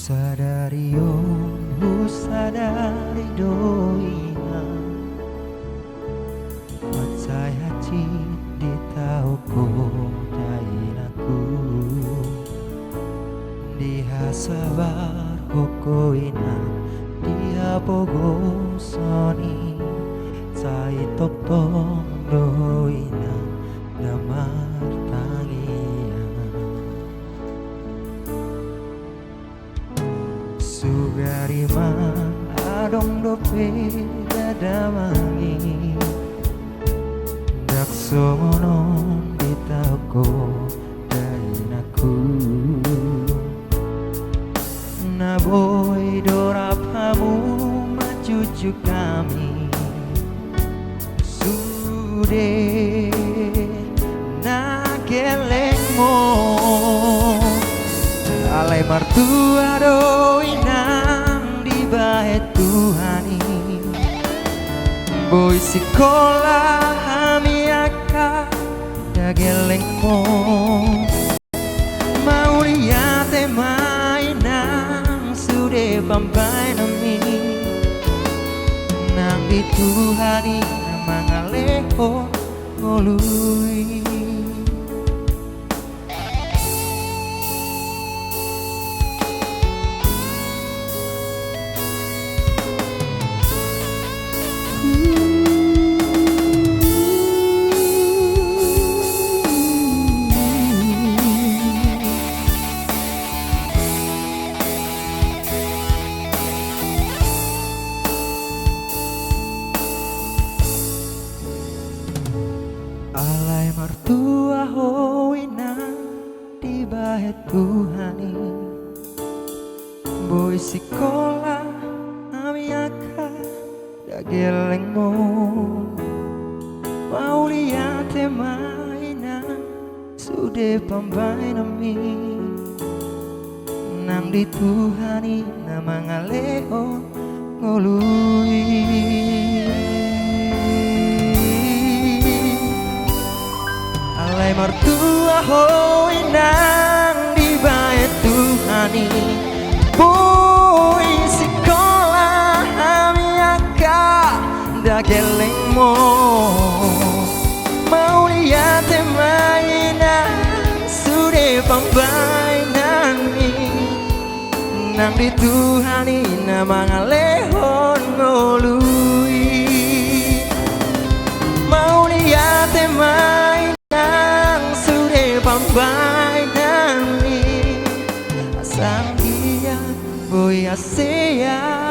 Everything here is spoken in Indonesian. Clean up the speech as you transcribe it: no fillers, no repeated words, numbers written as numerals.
Sadari yon sadari doina Matsai hachi di tau ko dainaku Diha sabar hokoina Dia bogo soni Sai tok tong doina Damar tangian Sugarima adong dope dadamangi Daksonon ditako dainaku Naboy dorapamu macucu kami Sude nagelengmo Alai martua doinang di bahe Tuhani Boy sekolah hamiaka dagelengmo Mau lihat mainang sude bambai nami Nang di Tuhani namang aleho ngolui Alai martua hoina di bahe Tuhani Boy sekolah amiaka dagelengmo Mau lihat mainan sude pambai nami Nang di Tuhani nama ngaleo ngolui Alai martua hoinang di bahe Tuhani Boy sekolah amiaka dagelengmo Mau lihat mainan sude pambai nami Nang di Tuhani nama ngalehon ngolui Mau lihat mainan pambai nami Asang dia boy asea